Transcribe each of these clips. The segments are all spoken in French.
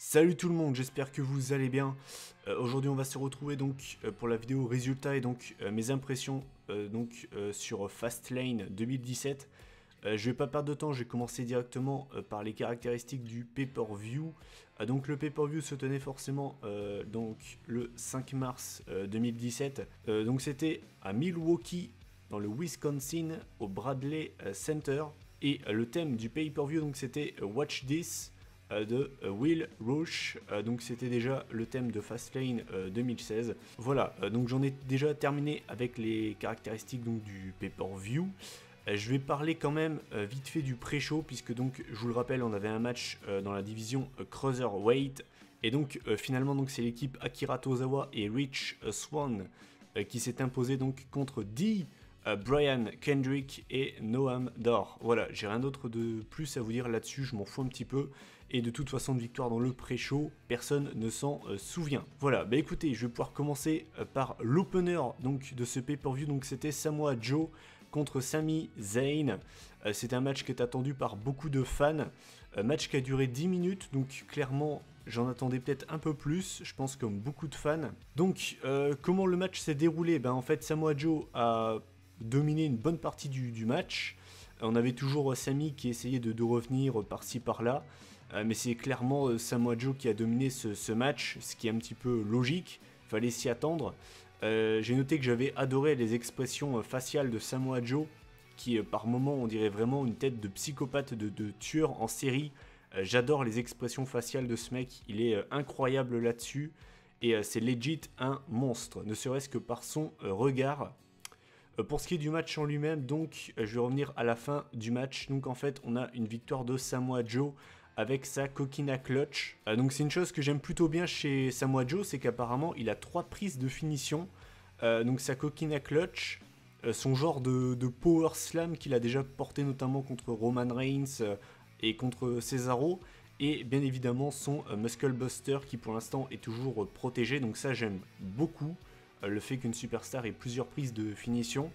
Salut tout le monde, j'espère que vous allez bien. Aujourd'hui on va se retrouver donc pour la vidéo résultat et donc mes impressions sur Fastlane 2017. Je vais pas perdre de temps, je vais commencer directement par les caractéristiques du pay-per-view. Donc le pay-per-view se tenait forcément donc le 5 mars 2017. Donc c'était à Milwaukee dans le Wisconsin au Bradley Center. Et le thème du pay-per-view donc c'était Watch This de Will Rush, donc c'était déjà le thème de Fastlane 2016. Voilà, donc j'en ai déjà terminé avec les caractéristiques donc, du pay-per-view. Je vais parler quand même vite fait du pré-show, puisque donc je vous le rappelle, on avait un match dans la division Cruiserweight, et donc finalement donc c'est l'équipe Akira Tozawa et Rich Swann qui s'est imposé donc contre Brian Kendrick et Noam Dar. Voilà, j'ai rien d'autre de plus à vous dire là-dessus, je m'en fous un petit peu. Et de toute façon, de victoire dans le pré-show, personne ne s'en souvient. Voilà, bah écoutez, je vais pouvoir commencer par l'opener donc de ce pay-per-view. Donc c'était Samoa Joe contre Sami Zayn. C'est un match qui est attendu par beaucoup de fans. Match qui a duré 10 minutes, donc clairement j'en attendais peut-être un peu plus, je pense comme beaucoup de fans. Donc comment le match s'est déroulé? En fait Samoa Joe a dominé une bonne partie du match. On avait toujours Sami qui essayait de revenir par-ci par-là. Mais c'est clairement Samoa Joe qui a dominé ce match, ce qui est un petit peu logique, fallait s'y attendre. J'ai noté que j'avais adoré les expressions faciales de Samoa Joe, qui par moments on dirait vraiment une tête de psychopathe, de tueur en série. J'adore les expressions faciales de ce mec, il est incroyable là-dessus, et c'est legit un monstre, ne serait-ce que par son regard. Pour ce qui est du match en lui-même, donc je vais revenir à la fin du match. Donc en fait on a une victoire de Samoa Joe avec sa coquina clutch. Donc c'est une chose que j'aime plutôt bien chez Samoa Joe, c'est qu'apparemment il a 3 prises de finition. Donc sa coquina clutch, son genre de power slam qu'il a déjà porté notamment contre Roman Reigns et contre Cesaro, et bien évidemment son Muscle Buster qui pour l'instant est toujours protégé. Donc ça j'aime beaucoup, le fait qu'une superstar ait plusieurs prises de finition.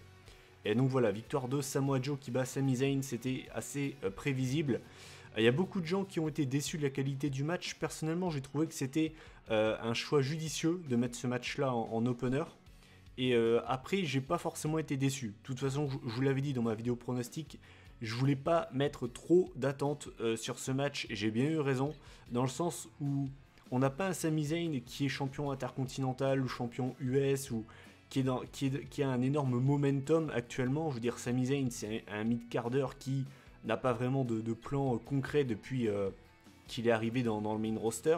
Et donc voilà, victoire de Samoa Joe qui bat Sami Zayn, c'était assez prévisible. Il y a beaucoup de gens qui ont été déçus de la qualité du match. Personnellement, j'ai trouvé que c'était un choix judicieux de mettre ce match-là en opener. Et après, j'ai pas forcément été déçu. De toute façon, je vous l'avais dit dans ma vidéo pronostic, je voulais pas mettre trop d'attentes sur ce match. Et j'ai bien eu raison, dans le sens où on n'a pas un Sami Zayn qui est champion intercontinental ou champion US ou qui a un énorme momentum actuellement. Je veux dire, Sami Zayn, c'est un mid-carder qui n'a pas vraiment de plan concret depuis qu'il est arrivé dans le main roster.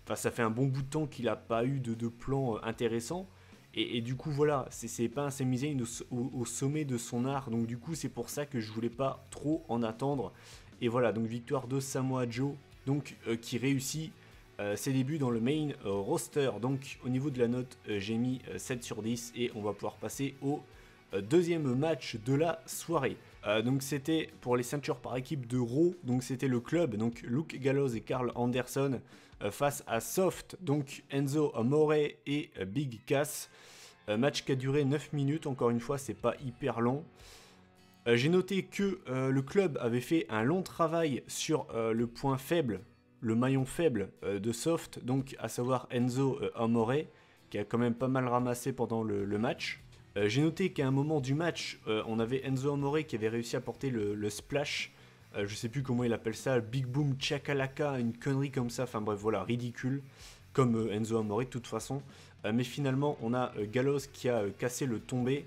Enfin, ça fait un bon bout de temps qu'il n'a pas eu de plan intéressant. Et du coup, voilà, c'est pas un Sami Zayn au sommet de son art. Donc du coup, c'est pour ça que je voulais pas trop en attendre. Et voilà, donc victoire de Samoa Joe, donc qui réussit ses débuts dans le main roster. Donc au niveau de la note, j'ai mis 7 sur 10 et on va pouvoir passer au deuxième match de la soirée. Donc c'était pour les ceintures par équipe de Raw, donc c'était le club, donc Luke Gallows et Karl Anderson face à Soft, donc Enzo Amore et Big Cass. Match qui a duré 9 minutes, encore une fois c'est pas hyper long. J'ai noté que le club avait fait un long travail sur le point faible, le maillon faible de Soft, donc à savoir Enzo Amore, qui a quand même pas mal ramassé pendant le match. J'ai noté qu'à un moment du match, on avait Enzo Amore qui avait réussi à porter le splash. Je sais plus comment il appelle ça, Big Boom Chakalaka, une connerie comme ça. Enfin bref, voilà, ridicule. Comme Enzo Amore de toute façon. Mais finalement, on a Gallows qui a cassé le tombé.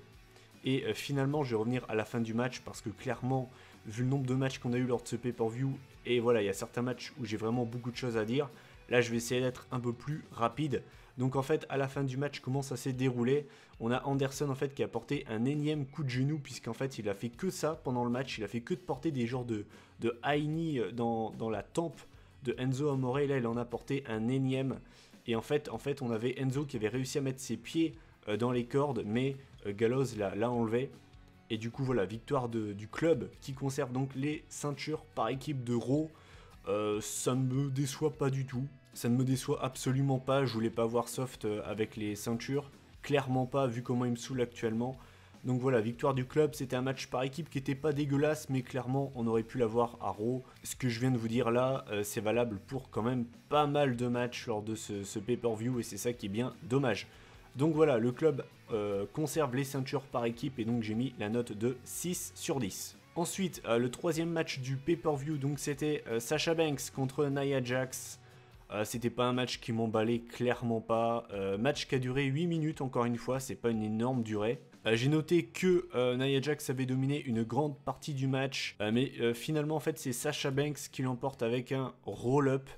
Et finalement, je vais revenir à la fin du match parce que clairement, vu le nombre de matchs qu'on a eu lors de ce pay-per-view, et voilà, il y a certains matchs où j'ai vraiment beaucoup de choses à dire. Là, je vais essayer d'être un peu plus rapide. Donc en fait, à la fin du match, comment ça s'est déroulé? On a Anderson en fait qui a porté un énième coup de genou, puisqu'en fait, il a fait que ça pendant le match. Il a fait que de porter des genres de high knee dans la tempe de Enzo Amore. Là, il en a porté un énième. Et en fait, on avait Enzo qui avait réussi à mettre ses pieds dans les cordes, mais Gallows l'a enlevé. Et du coup, voilà, victoire du club qui conserve donc les ceintures par équipe de Raw. Ça ne me déçoit pas du tout. Ça ne me déçoit absolument pas. Je voulais pas voir Soft avec les ceintures. Clairement pas, vu comment il me saoule actuellement. Donc voilà, victoire du club, c'était un match par équipe qui n'était pas dégueulasse, mais clairement on aurait pu l'avoir à Raw. Ce que je viens de vous dire là, c'est valable pour quand même pas mal de matchs lors de ce pay-per-view, et c'est ça qui est bien dommage. Donc voilà, le club conserve les ceintures par équipe, et donc j'ai mis la note de 6 sur 10. Ensuite, le troisième match du pay-per-view, donc c'était Sasha Banks contre Nia Jax. C'était pas un match qui m'emballait, clairement pas. Match qui a duré 8 minutes, encore une fois, c'est pas une énorme durée. J'ai noté que Nia Jax avait dominé une grande partie du match, mais finalement, en fait, c'est Sasha Banks qui l'emporte avec un roll-up.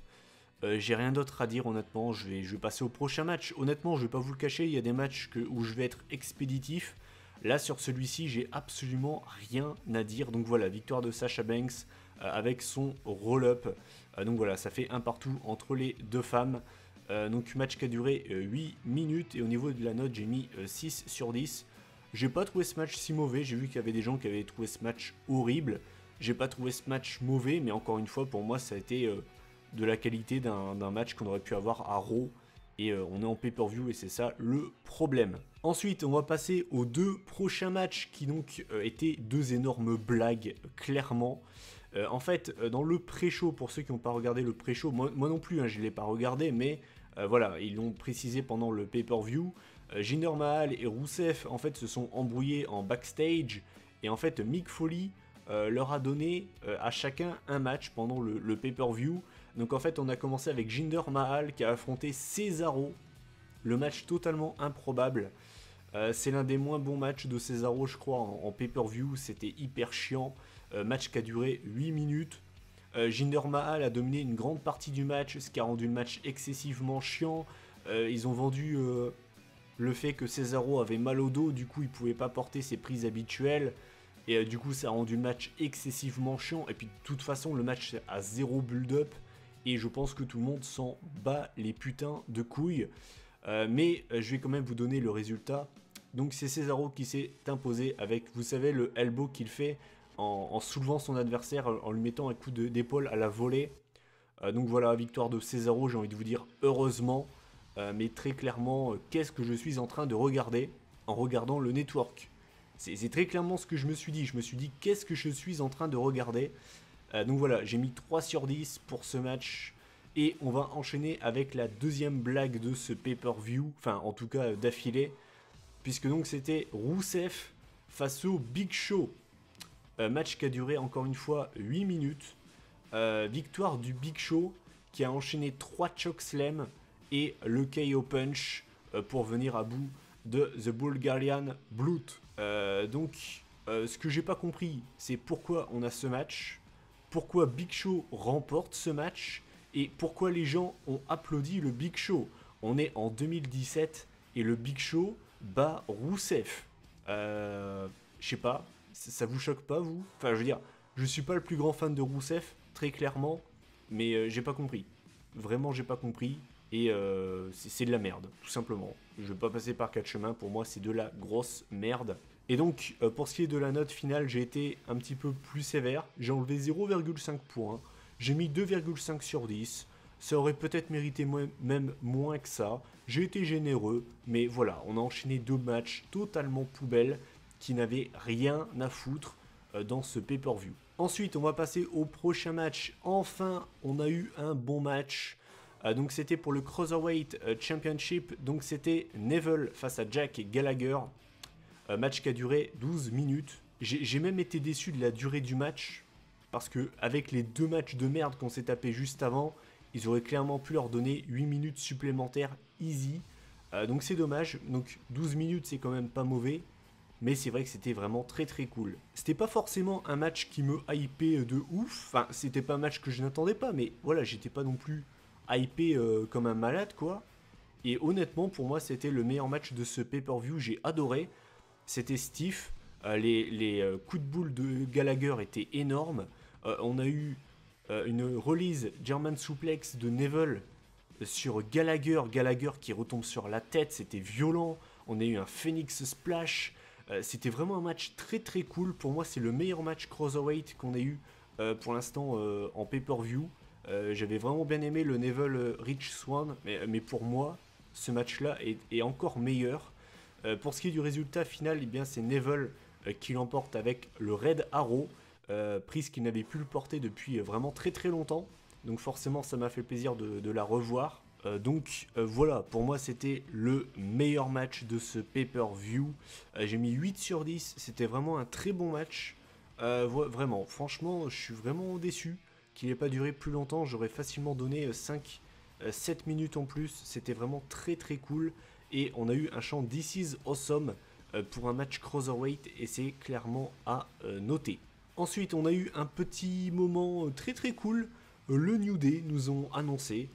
J'ai rien d'autre à dire, honnêtement. Je vais passer au prochain match. Honnêtement, je vais pas vous le cacher, il y a des matchs où je vais être expéditif. Là, sur celui-ci, j'ai absolument rien à dire. Donc voilà, victoire de Sasha Banks avec son roll-up. Donc voilà, ça fait un partout entre les deux femmes. Donc match qui a duré 8 minutes. Et au niveau de la note, j'ai mis 6 sur 10. J'ai pas trouvé ce match si mauvais. J'ai vu qu'il y avait des gens qui avaient trouvé ce match horrible. J'ai pas trouvé ce match mauvais. Mais encore une fois, pour moi, ça a été de la qualité d'un match qu'on aurait pu avoir à Raw. Et on est en pay-per-view et c'est ça le problème. Ensuite, on va passer aux deux prochains matchs qui donc étaient deux énormes blagues, clairement. En fait, dans le pré-show, pour ceux qui n'ont pas regardé le pré-show, moi non plus, hein, je ne l'ai pas regardé, mais voilà, ils l'ont précisé pendant le pay-per-view. Jinder Mahal et Rusev, en fait, se sont embrouillés en backstage. Et en fait, Mick Foley leur a donné à chacun un match pendant le pay-per-view. Donc en fait, on a commencé avec Jinder Mahal qui a affronté Cesaro. Le match totalement improbable. C'est l'un des moins bons matchs de Cesaro, je crois, en pay-per-view. C'était hyper chiant. Match qui a duré 8 minutes. Jinder Mahal a dominé une grande partie du match, ce qui a rendu le match excessivement chiant. Ils ont vendu le fait que Cesaro avait mal au dos, du coup il pouvait pas porter ses prises habituelles. Et du coup ça a rendu le match excessivement chiant. Et puis de toute façon le match a zéro build-up. Et je pense que tout le monde s'en bat les putains de couilles. Mais je vais quand même vous donner le résultat. Donc c'est Cesaro qui s'est imposé avec, vous savez, le elbow qu'il fait en soulevant son adversaire, en lui mettant un coup d'épaule à la volée. Donc voilà, victoire de Cesaro, j'ai envie de vous dire heureusement. Mais très clairement, qu'est-ce que je suis en train de regarder en regardant le network? C'est très clairement ce que je me suis dit. Je me suis dit, qu'est-ce que je suis en train de regarder? Donc voilà, j'ai mis 3 sur 10 pour ce match. Et on va enchaîner avec la deuxième blague de ce pay-per-view. Enfin, en tout cas, d'affilée. Puisque donc c'était Rusev face au Big Show. Match qui a duré encore une fois 8 minutes. Victoire du Big Show qui a enchaîné 3 chokeslam et le KO Punch pour venir à bout de The Bulgarian Blood. Ce que j'ai pas compris, c'est pourquoi on a ce match. Pourquoi Big Show remporte ce match et pourquoi les gens ont applaudi le Big Show. On est en 2017 et le Big Show bat Rusev. Je sais pas, ça vous choque pas vous? Enfin je veux dire, je suis pas le plus grand fan de Rusev, très clairement, mais j'ai pas compris. Vraiment j'ai pas compris et c'est de la merde, tout simplement. Je vais pas passer par 4 chemins, pour moi c'est de la grosse merde. Et donc, pour ce qui est de la note finale, j'ai été un petit peu plus sévère. J'ai enlevé 0,5 points. J'ai mis 2,5 sur 10. Ça aurait peut-être mérité même moins que ça. J'ai été généreux. Mais voilà, on a enchaîné 2 matchs totalement poubelles qui n'avaient rien à foutre dans ce pay-per-view. Ensuite, on va passer au prochain match. Enfin, on a eu un bon match. Donc c'était pour le Cruiserweight Championship. Donc c'était Neville face à Jack Gallagher. Match qui a duré 12 minutes. J'ai même été déçu de la durée du match. Parce que avec les 2 matchs de merde qu'on s'est tapé juste avant, ils auraient clairement pu leur donner 8 minutes supplémentaires easy. Donc c'est dommage. Donc 12 minutes c'est quand même pas mauvais. Mais c'est vrai que c'était vraiment très très cool. C'était pas forcément un match qui me hypait de ouf. Enfin, c'était pas un match que je n'attendais pas. Mais voilà, j'étais pas non plus hypé comme un malade quoi. Et honnêtement, pour moi, c'était le meilleur match de ce pay-per-view. J'ai adoré. C'était stiff. Les coups de boule de Gallagher étaient énormes. On a eu une release German Suplex de Neville sur Gallagher. Gallagher qui retombe sur la tête. C'était violent. On a eu un Phoenix Splash. C'était vraiment un match très très cool. Pour moi, c'est le meilleur match Cruiserweight qu'on ait eu pour l'instant en pay-per-view. J'avais vraiment bien aimé le Neville Rich Swann. Mais pour moi, ce match-là est encore meilleur. Pour ce qui est du résultat final, eh bien c'est Neville qui l'emporte avec le Red Arrow, prise qu'il n'avait plus le porter depuis vraiment très très longtemps. Donc forcément ça m'a fait plaisir de la revoir. Voilà, pour moi c'était le meilleur match de ce pay-per-view. J'ai mis 8 sur 10, c'était vraiment un très bon match. Vraiment, franchement, je suis vraiment déçu qu'il n'ait pas duré plus longtemps. J'aurais facilement donné 7 minutes en plus. C'était vraiment très très cool. Et on a eu un chant This is awesome pour un match cruiserweight et c'est clairement à noter. Ensuite, on a eu un petit moment très très cool. Le New Day nous ont annoncé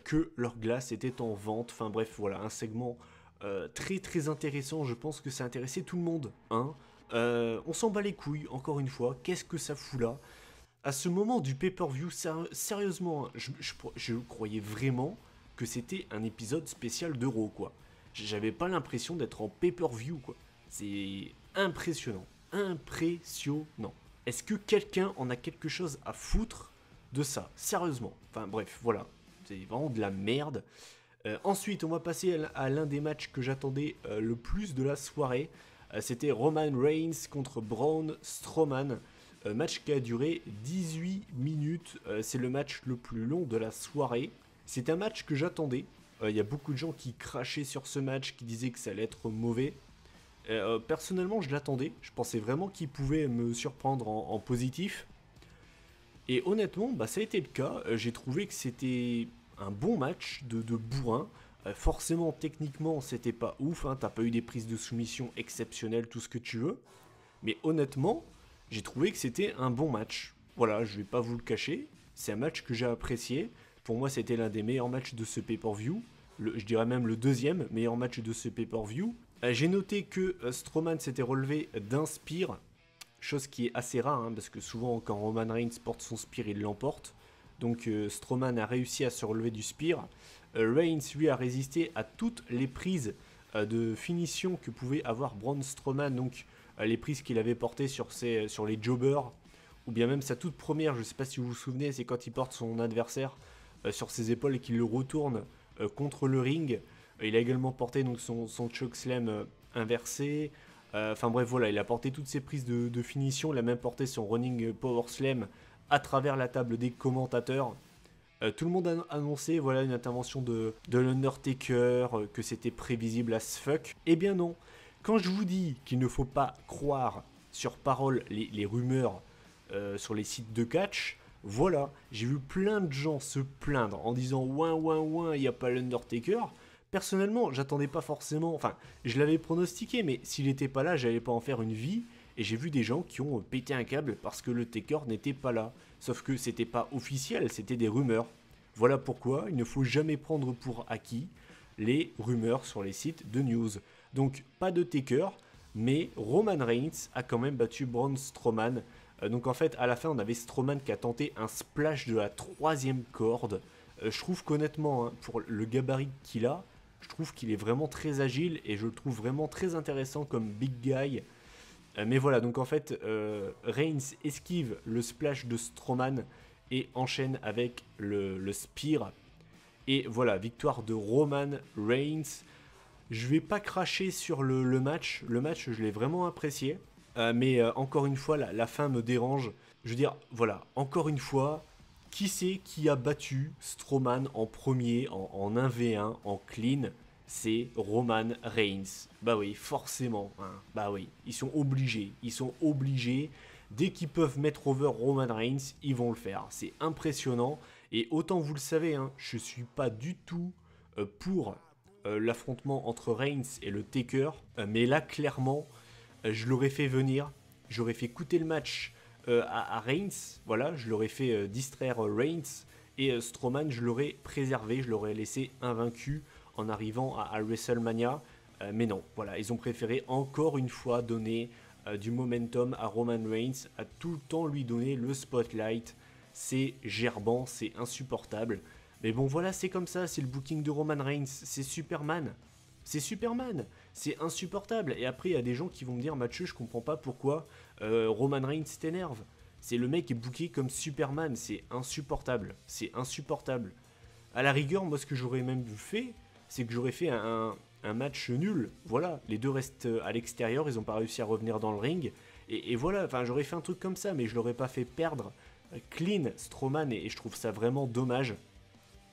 que leur glace était en vente. Enfin bref, voilà, un segment très très intéressant. Je pense que ça a intéressé tout le monde. Hein. On s'en bat les couilles, encore une fois. Qu'est-ce que ça fout là? À ce moment du pay-per-view, sérieusement, je croyais vraiment que c'était un épisode spécial d'Euro, quoi. J'avais pas l'impression d'être en pay-per-view, quoi. C'est impressionnant. Impressionnant. Est-ce que quelqu'un en a quelque chose à foutre de ça? Sérieusement. Enfin bref, voilà. C'est vraiment de la merde. Ensuite, on va passer à l'un des matchs que j'attendais le plus de la soirée. C'était Roman Reigns contre Braun Strowman. Match qui a duré 18 minutes. C'est le match le plus long de la soirée. C'est un match que j'attendais. Il y a beaucoup de gens qui crachaient sur ce match, qui disaient que ça allait être mauvais. Personnellement, je l'attendais. Je pensais vraiment qu'il pouvait me surprendre en positif. Et honnêtement, bah, ça a été le cas. J'ai trouvé que c'était un bon match de bourrin. Forcément, techniquement, c'était pas ouf. Hein. T'as pas eu des prises de soumission exceptionnelles, tout ce que tu veux. Mais honnêtement, j'ai trouvé que c'était un bon match. Voilà, je vais pas vous le cacher. C'est un match que j'ai apprécié. Pour moi, c'était l'un des meilleurs matchs de ce pay-per-view. Je dirais même le deuxième meilleur match de ce pay-per-view. J'ai noté que Strowman s'était relevé d'un spear. Chose qui est assez rare, hein, parce que souvent quand Roman Reigns porte son spear, il l'emporte. Donc Strowman a réussi à se relever du spear. Reigns, lui, a résisté à toutes les prises de finition que pouvait avoir Braun Strowman. Donc les prises qu'il avait portées sur les jobbers. Ou bien même sa toute première, je ne sais pas si vous vous souvenez, c'est quand il porte son adversaire sur ses épaules et qu'il le retourne contre le ring. Il a également porté donc, son chokeslam inversé. Enfin bref, voilà, il a porté toutes ses prises de finition. Il a même porté son running power slam à travers la table des commentateurs. Tout le monde a annoncé voilà, une intervention de l'Undertaker, que c'était prévisible as fuck. Eh bien non, quand je vous dis qu'il ne faut pas croire sur parole les rumeurs sur les sites de catch, voilà, j'ai vu plein de gens se plaindre en disant ouin ouin ouin, il n'y a pas l'Undertaker. Personnellement, j'attendais pas forcément, enfin, je l'avais pronostiqué, mais s'il n'était pas là, j'allais pas en faire une vie. Et j'ai vu des gens qui ont pété un câble parce que le Taker n'était pas là. Sauf que c'était pas officiel, c'était des rumeurs. Voilà pourquoi il ne faut jamais prendre pour acquis les rumeurs sur les sites de news. Donc pas de Taker, mais Roman Reigns a quand même battu Braun Strowman. Donc en fait, à la fin, on avait Strowman qui a tenté un splash de la 3e corde. Je trouve qu'honnêtement, hein, pour le gabarit qu'il a, je trouve qu'il est vraiment très agile et je le trouve vraiment très intéressant comme big guy. Mais voilà, donc en fait, Reigns esquive le splash de Strowman et enchaîne avec le spear. Et voilà, victoire de Roman Reigns. Je vais pas cracher sur le match. Le match, je l'ai vraiment apprécié. Mais encore une fois, la fin me dérange. Je veux dire, voilà, encore une fois, qui c'est qui a battu Strowman en premier, en 1v1, en clean? C'est Roman Reigns. Bah oui, forcément. Hein. Bah oui, ils sont obligés. Ils sont obligés. Dès qu'ils peuvent mettre over Roman Reigns, ils vont le faire. C'est impressionnant. Et autant vous le savez, hein, je suis pas du tout pour l'affrontement entre Reigns et le Taker. Mais là, clairement, je l'aurais fait venir. J'aurais fait coûter le match à Reigns. Voilà, je l'aurais fait distraire Reigns. Et Strowman, je l'aurais préservé. Je l'aurais laissé invaincu en arrivant à WrestleMania. Mais non, voilà, ils ont préféré encore une fois donner du momentum à Roman Reigns, à tout le temps lui donner le spotlight. C'est gerbant, c'est insupportable. Mais bon, voilà, c'est comme ça, c'est le booking de Roman Reigns, c'est Superman. C'est Superman, c'est insupportable. Et après, il y a des gens qui vont me dire, Mathieu, je comprends pas pourquoi Roman Reigns t'énerve. C'est le mec qui est booké comme Superman, c'est insupportable. C'est insupportable. À la rigueur, moi, ce que j'aurais même fait, c'est que j'aurais fait un match nul. Voilà, les deux restent à l'extérieur, ils n'ont pas réussi à revenir dans le ring. Et voilà, enfin j'aurais fait un truc comme ça, mais je l'aurais pas fait perdre clean Strowman, et je trouve ça vraiment dommage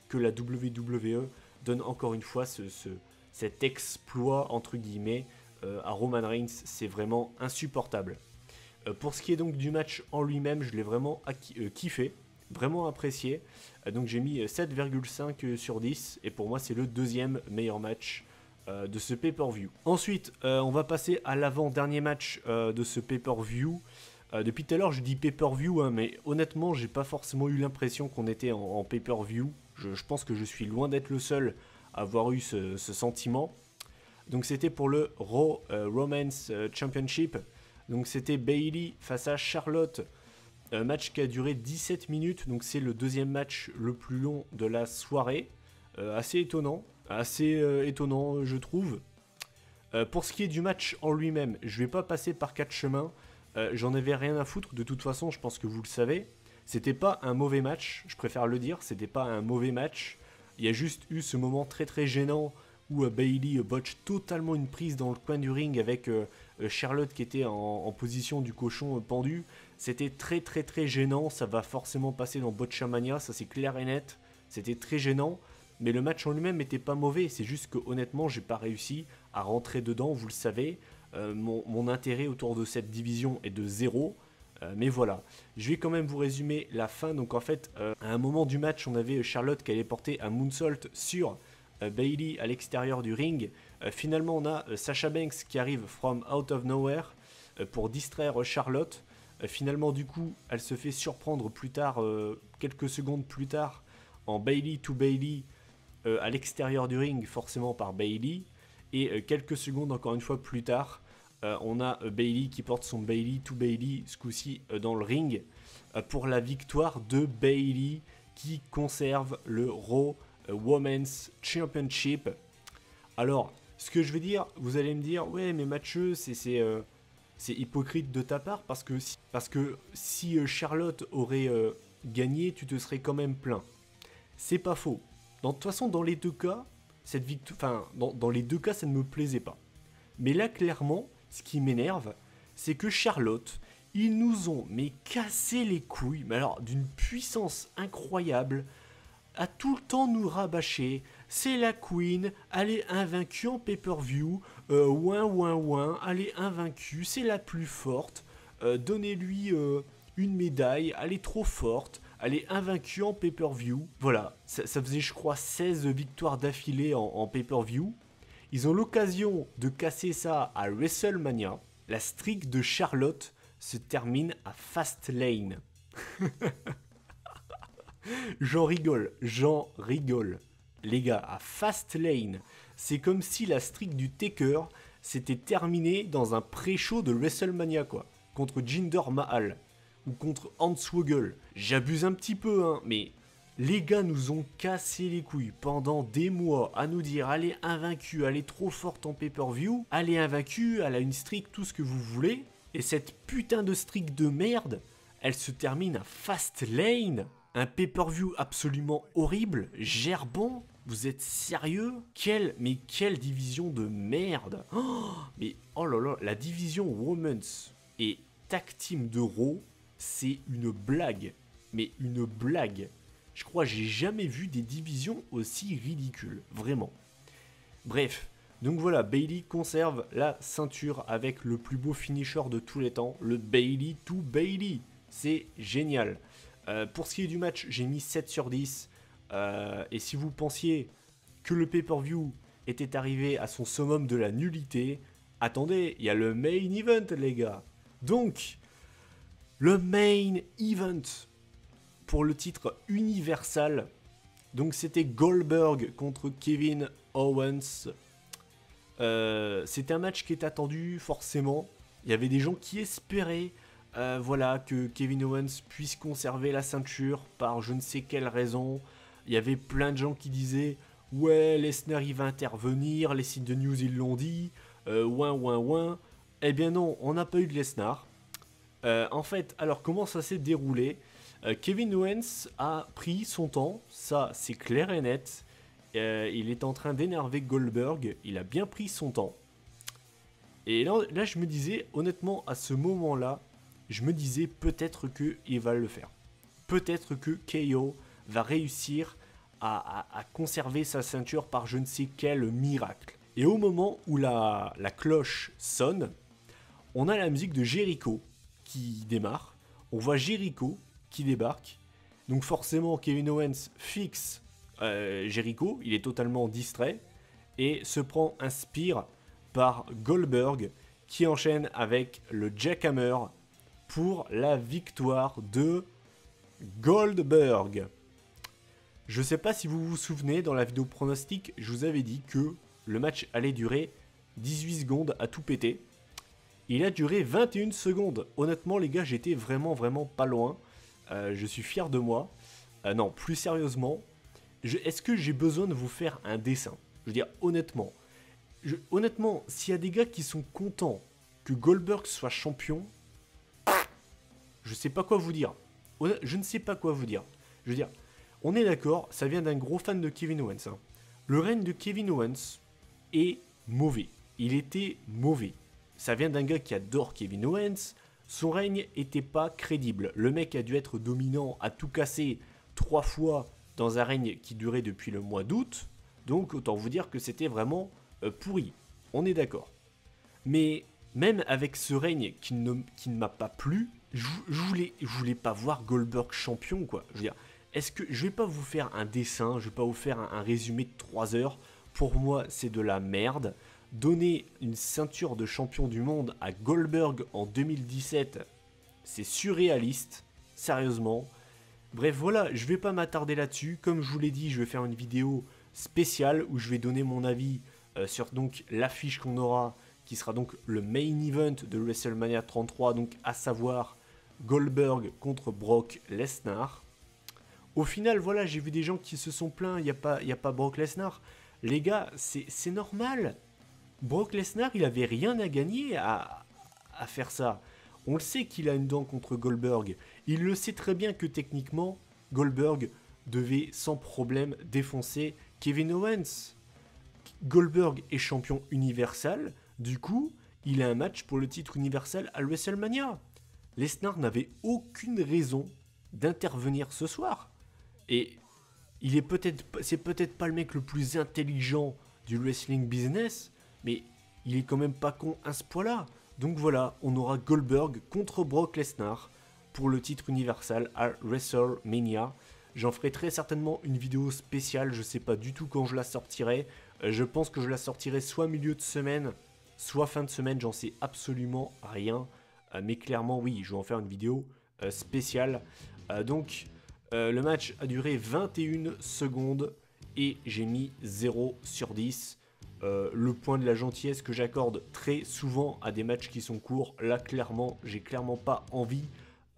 que la WWE donne encore une fois cet exploit entre guillemets à Roman Reigns. C'est vraiment insupportable. Pour ce qui est donc du match en lui-même, je l'ai vraiment kiffé, vraiment apprécié. Donc j'ai mis 7,5 sur 10 et pour moi c'est le deuxième meilleur match de ce pay-per-view. Ensuite, on va passer à l'avant-dernier match de ce pay-per-view. Depuis tout à l'heure je dis pay-per-view, hein, mais honnêtement j'ai pas forcément eu l'impression qu'on était en pay-per-view. Je pense que je suis loin d'être le seul à avoir eu ce sentiment. Donc c'était pour le Raw Women's Championship. Donc c'était Bayley face à Charlotte. Un match qui a duré 17 minutes. Donc c'est le deuxième match le plus long de la soirée. Assez étonnant je trouve. Pour ce qui est du match en lui-même, je vais pas passer par quatre chemins. J'en avais rien à foutre. De toute façon, je pense que vous le savez. C'était pas un mauvais match, je préfère le dire. C'était pas un mauvais match. Il y a juste eu ce moment très très gênant où Bayley botche totalement une prise dans le coin du ring avec Charlotte qui était en position du cochon pendu. C'était très très très gênant, ça va forcément passer dans Botchamania, ça c'est clair et net. C'était très gênant, mais le match en lui-même n'était pas mauvais, c'est juste que honnêtement j'ai pas réussi à rentrer dedans, vous le savez. Mon intérêt autour de cette division est de 0. Mais voilà, je vais quand même vous résumer la fin. Donc en fait, à un moment du match, on avait Charlotte qui allait porter un moonsault sur Bayley à l'extérieur du ring. Finalement, on a Sasha Banks qui arrive from out of nowhere pour distraire Charlotte. Finalement, du coup, elle se fait surprendre plus tard, quelques secondes plus tard, en Bayley to Bayley à l'extérieur du ring, forcément par Bayley. Et quelques secondes encore une fois plus tard, on a Bayley qui porte son Bayley to Bayley, ce coup-ci dans le ring, pour la victoire de Bayley qui conserve le Raw Women's Championship. Alors, ce que je veux dire, vous allez me dire, ouais mais Mathieu, c'est hypocrite de ta part parce que si Charlotte aurait gagné, tu te serais quand même plaint. C'est pas faux. De toute façon, dans les deux cas, dans les deux cas, ça ne me plaisait pas. Mais là, clairement, ce qui m'énerve, c'est que Charlotte, ils nous ont cassé les couilles, mais alors d'une puissance incroyable, à tout le temps nous rabâcher. C'est la Queen, elle est invaincue en pay-per-view, elle est invaincue, c'est la plus forte, donnez-lui une médaille, elle est trop forte, elle est invaincue en pay-per-view. Voilà, ça faisait je crois 16 victoires d'affilée en pay-per-view. Ils ont l'occasion de casser ça à WrestleMania. La streak de Charlotte se termine à Fastlane. J'en rigole. Les gars, à Fastlane, c'est comme si la streak du Taker s'était terminée dans un pré-show de WrestleMania, quoi. Contre Jinder Mahal. Ou contre Hornswoggle. J'abuse un petit peu, hein, mais les gars nous ont cassé les couilles pendant des mois à nous dire elle est invaincue, elle est trop forte en pay-per-view, elle est invaincue, elle a une streak, tout ce que vous voulez. Et cette putain de streak de merde, elle se termine à Fastlane. Un pay-per-view absolument horrible, gerbant. Vous êtes sérieux? Quelle division de merde. Oh là là, la division Women's et Tag Team de Raw, c'est une blague. Mais une blague. Je crois que j'ai jamais vu des divisions aussi ridicules, vraiment. Bref, donc voilà, Bayley conserve la ceinture avec le plus beau finisher de tous les temps, le Bayley to Bayley. C'est génial. Pour ce qui est du match, j'ai mis 7 sur 10. Et si vous pensiez que le pay-per-view était arrivé à son summum de la nullité, attendez, il y a le main event, les gars. Donc, le main event pour le titre Universal. Donc c'était Goldberg contre Kevin Owens. C'était un match qui est attendu forcément. Il y avait des gens qui espéraient que Kevin Owens puisse conserver la ceinture par je ne sais quelle raison. Il y avait plein de gens qui disaient ouais, Lesnar il va intervenir, les sites de news ils l'ont dit, Eh bien non, on n'a pas eu de Lesnar. En fait, alors comment ça s'est déroulé? Kevin Owens a pris son temps, ça c'est clair et net. il est en train d'énerver Goldberg, il a bien pris son temps. Et là je me disais, honnêtement, à ce moment-là, je me disais peut-être qu'il va le faire. Peut-être que KO va réussir à conserver sa ceinture par je ne sais quel miracle. Et au moment où la cloche sonne, on a la musique de Jericho qui démarre. On voit Jericho qui débarque. Donc forcément, Kevin Owens fixe Jericho. Il est totalement distrait. Et se prend un spear par Goldberg qui enchaîne avec le Jackhammer pour la victoire de Goldberg. Je ne sais pas si vous vous souvenez, dans la vidéo pronostic, je vous avais dit que le match allait durer 18 secondes à tout péter. Il a duré 21 secondes. Honnêtement, les gars, j'étais vraiment pas loin. Je suis fier de moi. Non, plus sérieusement, est-ce que j'ai besoin de vous faire un dessin? Je veux dire, honnêtement, s'il y a des gars qui sont contents que Goldberg soit champion, je sais pas quoi vous dire. Je ne sais pas quoi vous dire. Je veux dire, on est d'accord, ça vient d'un gros fan de Kevin Owens. Hein. Le règne de Kevin Owens est mauvais. Il était mauvais. Ça vient d'un gars qui adore Kevin Owens. Son règne était pas crédible. Le mec a dû être dominant, a tout cassé 3 fois dans un règne qui durait depuis le mois d'août. Donc autant vous dire que c'était vraiment pourri. On est d'accord. Mais même avec ce règne qui ne m'a pas plu, je voulais pas voir Goldberg champion, quoi. Je veux dire, est-ce que je vais pas vous faire un dessin, je vais pas vous faire un résumé de 3 heures. Pour moi, c'est de la merde. Donner une ceinture de champion du monde à Goldberg en 2017, c'est surréaliste, sérieusement. Bref, voilà, je vais pas m'attarder là-dessus. Comme je vous l'ai dit, je vais faire une vidéo spéciale où je vais donner mon avis sur donc l'affiche qu'on aura, qui sera donc le main event de WrestleMania 33, donc à savoir Goldberg contre Brock Lesnar. Au final, voilà, j'ai vu des gens qui se sont plaints, il n'y a pas Brock Lesnar. Les gars, c'est normal. Brock Lesnar, il avait rien à gagner à faire ça. On le sait qu'il a une dent contre Goldberg. Il le sait très bien que techniquement, Goldberg devait sans problème défoncer Kevin Owens. Goldberg est champion universel. Du coup, il a un match pour le titre universel à WrestleMania. Lesnar n'avait aucune raison d'intervenir ce soir. Et c'est peut-être pas le mec le plus intelligent du wrestling business, mais il est quand même pas con à ce point-là. Donc voilà, on aura Goldberg contre Brock Lesnar pour le titre universel à WrestleMania. J'en ferai très certainement une vidéo spéciale, je sais pas du tout quand je la sortirai. Je pense que je la sortirai soit milieu de semaine, soit fin de semaine, j'en sais absolument rien. Mais clairement, oui, je vais en faire une vidéo spéciale. Donc, le match a duré 21 secondes et j'ai mis 0 sur 10. Le point de la gentillesse que j'accorde très souvent à des matchs qui sont courts, là clairement, j'ai clairement pas envie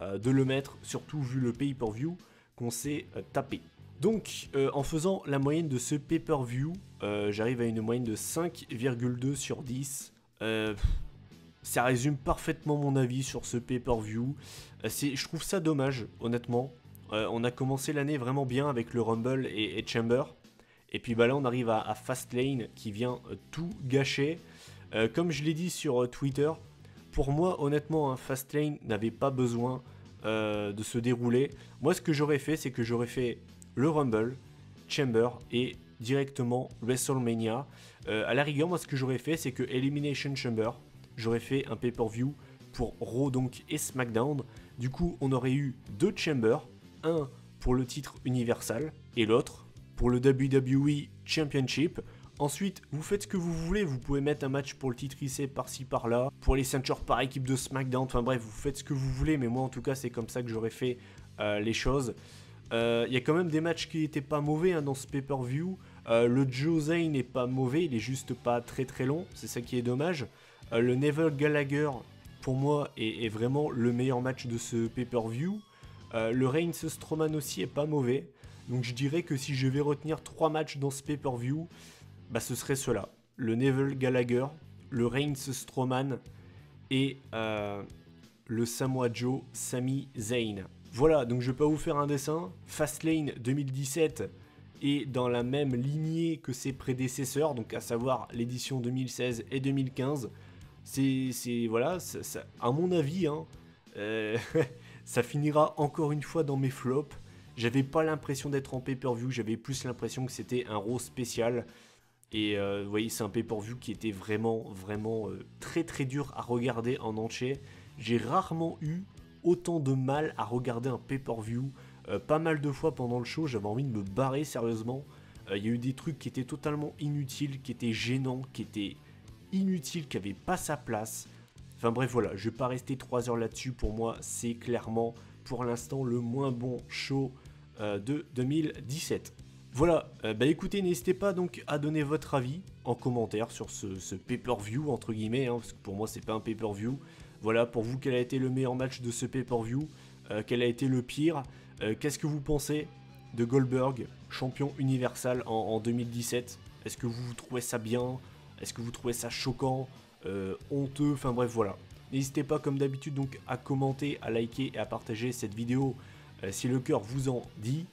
de le mettre, surtout vu le pay-per-view qu'on s'est tapé. Donc en faisant la moyenne de ce pay-per-view, j'arrive à une moyenne de 5,2 sur 10. Ça résume parfaitement mon avis sur ce pay-per-view. Je trouve ça dommage, honnêtement. On a commencé l'année vraiment bien avec le Rumble et Chamber. Et puis bah là on arrive à Fastlane qui vient tout gâcher. Comme je l'ai dit sur Twitter, pour moi honnêtement Fastlane n'avait pas besoin de se dérouler. Moi ce que j'aurais fait, c'est que j'aurais fait le Rumble, Chamber et directement WrestleMania. À la rigueur, moi ce que j'aurais fait, c'est que Elimination Chamber, j'aurais fait un pay-per-view pour Raw donc et SmackDown. Du coup on aurait eu 2 Chambers, un pour le titre universal et l'autre pour le WWE Championship. Ensuite, vous faites ce que vous voulez, vous pouvez mettre un match pour le titre IC par-ci par-là, pour les ceintures par équipe de SmackDown, enfin bref, vous faites ce que vous voulez, mais moi en tout cas c'est comme ça que j'aurais fait les choses. Il y a quand même des matchs qui n'étaient pas mauvais dans ce pay-per-view. Le Josey n'est pas mauvais, il est juste pas très très long, c'est ça qui est dommage. Le Neville Gallagher, pour moi, est vraiment le meilleur match de ce pay-per-view. Le Reigns Strowman aussi est pas mauvais. Donc je dirais que si je vais retenir 3 matchs dans ce pay-per-view, bah ce serait cela. Le Neville Gallagher, le Reigns Strowman et le Samoa Joe Sami Zayn. Voilà, donc je vais pas vous faire un dessin. Fastlane 2017 est dans la même lignée que ses prédécesseurs, donc à savoir l'édition 2016 et 2015. Voilà, à mon avis, hein, ça finira encore une fois dans mes flops. J'avais pas l'impression d'être en pay-per-view, j'avais plus l'impression que c'était un Raw spécial. Et vous voyez, c'est un pay-per-view qui était vraiment très très dur à regarder en entier. J'ai rarement eu autant de mal à regarder un pay-per-view. Pas mal de fois pendant le show, j'avais envie de me barrer sérieusement. Il y a eu des trucs qui étaient totalement inutiles, qui étaient gênants, qui étaient inutiles, qui n'avaient pas sa place. Enfin bref, voilà, je vais pas rester 3 heures là-dessus. Pour moi, c'est clairement, pour l'instant, le moins bon show de 2017. Voilà, bah écoutez, n'hésitez pas donc à donner votre avis en commentaire sur ce pay-per-view, entre guillemets, hein, parce que pour moi, c'est pas un pay-per-view. Voilà, pour vous, quel a été le meilleur match de ce pay-per-view, quel a été le pire, qu'est-ce que vous pensez de Goldberg, champion universal en 2017? Est-ce que vous trouvez ça bien? Est-ce que vous trouvez ça choquant, honteux? Enfin bref, voilà. N'hésitez pas comme d'habitude donc à commenter, à liker et à partager cette vidéo si le cœur vous en dit.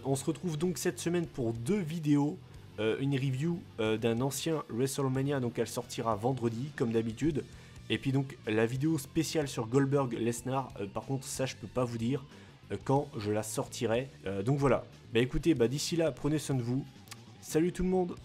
On se retrouve donc cette semaine pour 2 vidéos. Une review d'un ancien WrestleMania, donc elle sortira vendredi comme d'habitude. Et puis donc la vidéo spéciale sur Goldberg Lesnar, par contre ça je peux pas vous dire quand je la sortirai. Donc voilà, bah écoutez, d'ici là prenez soin de vous. Salut tout le monde!